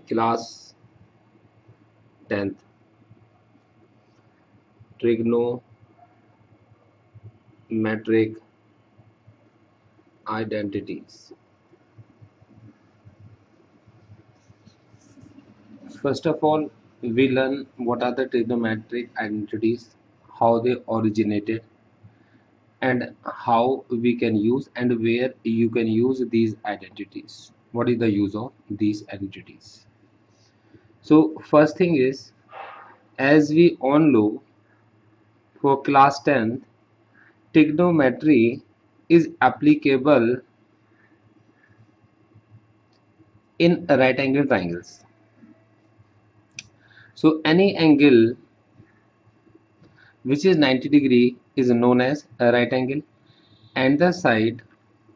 Class 10th, trigonometric identities. First of all, we learn what are the trigonometric identities, how they originated, and how we can use and where you can use these identities. What is the use of these identities? So first thing is, as we all know, for class 10th, trigonometry is applicable in right angle triangles. So any angle which is 90 degree is known as a right angle, and the side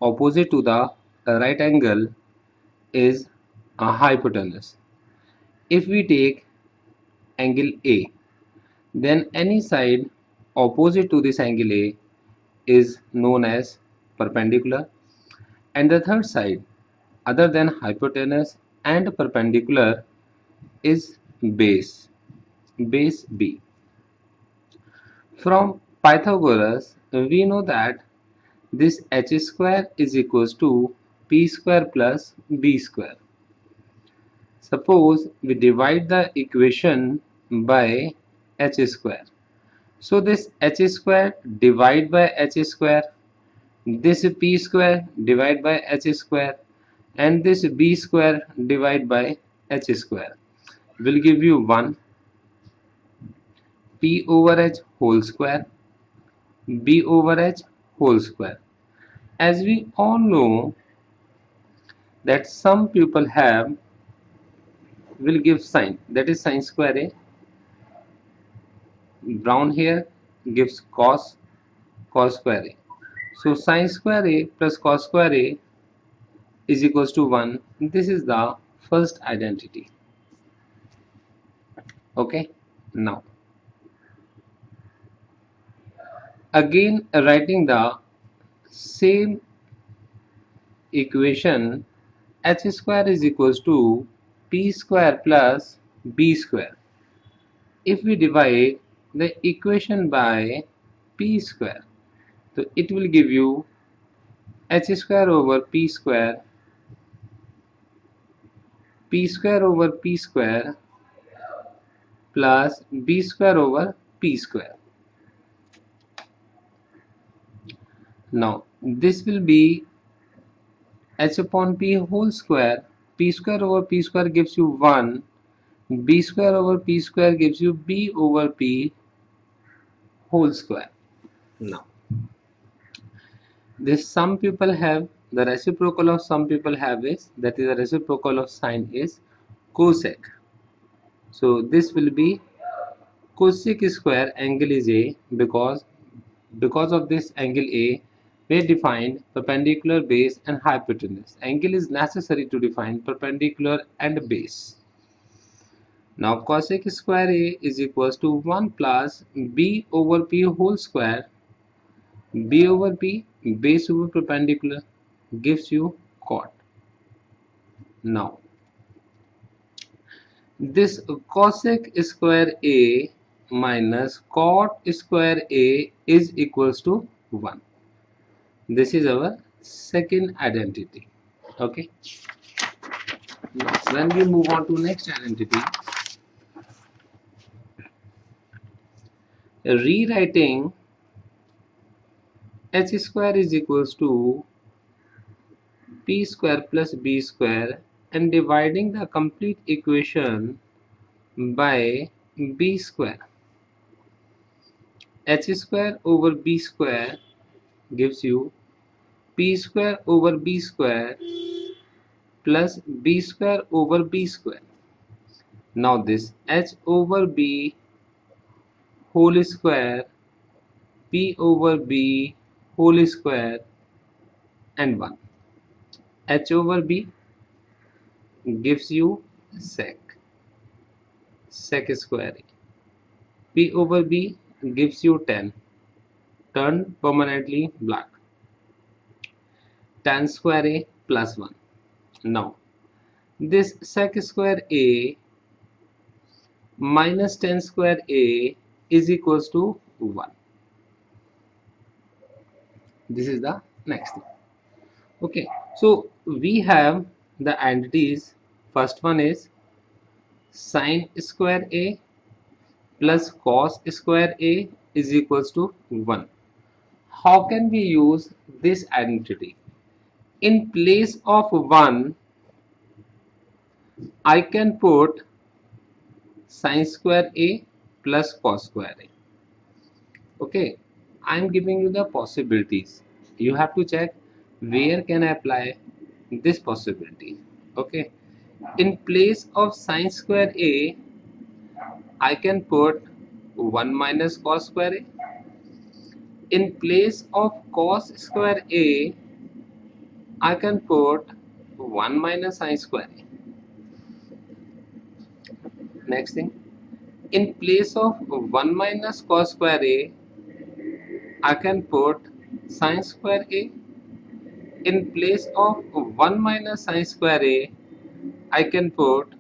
opposite to the right angle is a hypotenuse. If we take angle A, then any side opposite to this angle A is known as perpendicular, and the third side other than hypotenuse and perpendicular is base B. From Pythagoras we know that this h square is equals to p square plus b square. Suppose we divide the equation by h square. So this h square divide by h square, this p square divide by h square, and this b square divide by h square will give you 1 p over h whole square b over h whole square. As we all know that some people have will give sine, that is sine square a. Brown here gives cos square a. So sine square a plus cos square a is equals to 1. This is the first identity. Okay, now again writing the same equation, h square is equals to p square plus b square. If we divide the equation by p square, so it will give you h square over p square over p square plus b square over p square. Now this will be h upon p whole square. P square over p square gives you 1. B square over p square gives you b over p whole square. Now this some people have, the reciprocal of some people have is, that is the reciprocal of sine is cosec. So this will be cosec square angle is a, because of this angle a we defined perpendicular, base and hypotenuse. Angle is necessary to define perpendicular and base. Now cosec square a is equals to 1 plus b over p whole square, b over p base over perpendicular gives you cot. Now this cosec square a minus cot square a is equals to 1. This is our second identity. Okay, now when we move on to next identity, rewriting h square is equals to p square plus b square and dividing the complete equation by b square. H square over b square gives you p square over b square plus b square over b square. Now this h over b whole square, p over b whole square and 1. H over b gives you sec square. P over b gives you tan, turned permanently black, tan square a plus 1. Now this sec square a minus tan square a is equals to 1. This is the next thing. Okay, so we have the entities. First one is sin square a plus cos square a is equals to 1. How can we use this identity? In place of 1, I can put sin square a plus cos square a. Okay, I am giving you the possibilities. You have to check where can I apply this possibility. Okay, in place of sin square a, I can put 1 minus cos square a. In place of cos square a, I can put 1 minus sin square a. Next thing, in place of 1 minus cos square a, I can put sin square a. In place of 1 minus sin square a, I can put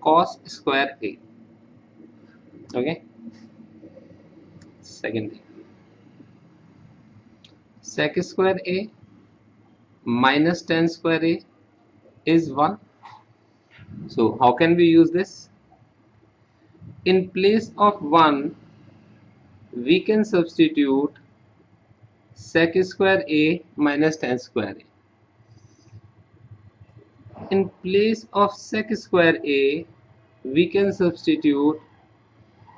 cos square a. Okay. Second thing, sec square a minus tan square a is 1. So how can we use this? In place of 1, we can substitute sec square a minus tan square a. In place of sec square a, we can substitute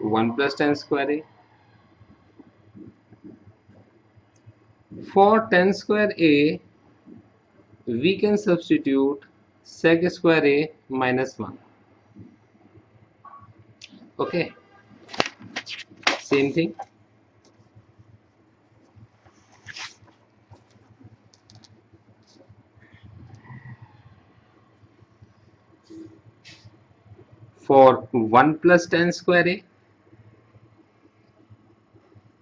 1 plus tan square a. For tan square a, we can substitute sec square a minus 1. Okay, same thing. For 1 plus tan square a,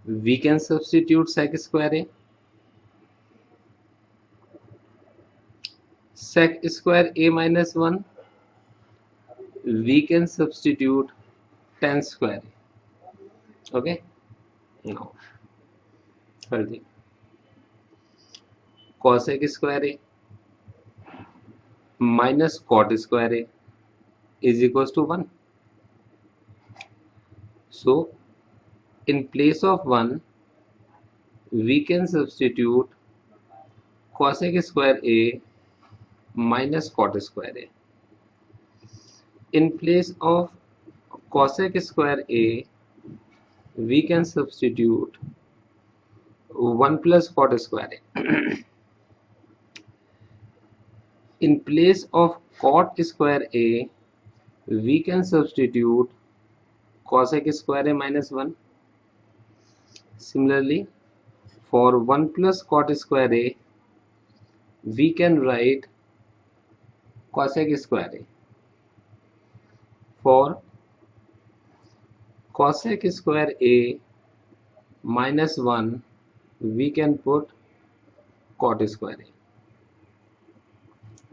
we can substitute sec square a. Sec square a minus 1, we can substitute tan square a. Okay, now third thing, cosec square a minus cot square a is equals to 1. So in place of 1, we can substitute cosec square a minus cot square a. In place of cosec square a, we can substitute 1 plus cot square a. In place of cot square a, we can substitute cosec square a minus 1. Similarly, for 1 plus cot square a, we can write cosec square a. For cosec square a minus 1, we can put cot square a.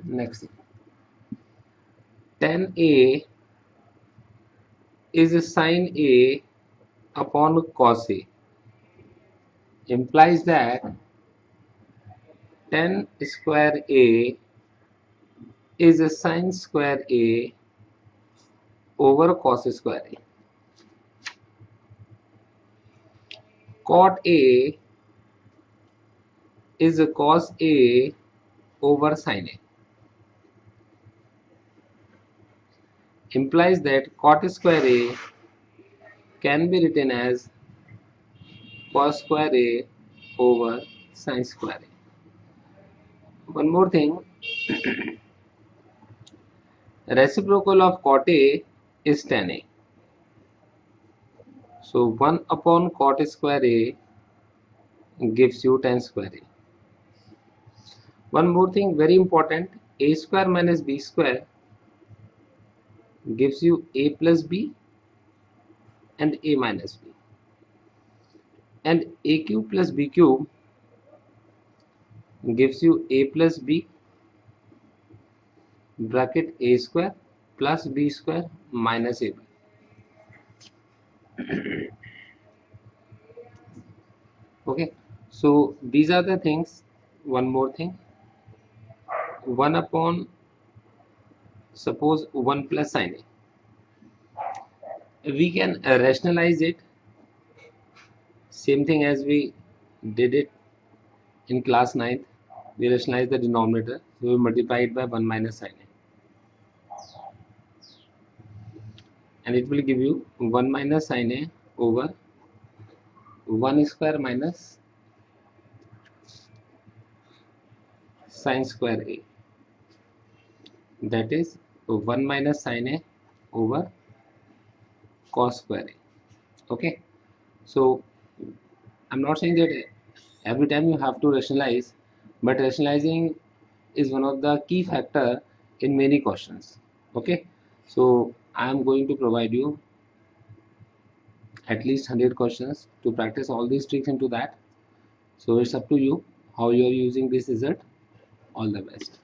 Next, tan a is sin a upon cos a, implies that tan square a is a sin square a over cos square a. Cot a is a cos a over sin a, implies that cot square a can be written as cos square a over sin square a. One more thing, reciprocal of cot a is tan a. So 1 upon cot square a gives you tan square a. One more thing very important, a square minus b square gives you a plus b and a minus b, and a cube plus b cube gives you a plus b bracket a square plus b square minus ab. Okay, so these are the things. One more thing, 1 upon, suppose 1 plus sin a, we can rationalize it, same thing as we did it in class 9th. We rationalize the denominator, so we multiply it by 1 minus sin a, and it will give you 1 minus sin a over 1 square minus sin square a, that is 1 minus sin a over cos square a. Okay, so I'm not saying that every time you have to rationalize, but rationalizing is one of the key factor in many questions. Okay, so I am going to provide you at least 100 questions to practice all these tricks into that. So it's up to you how you are using this result. All the best.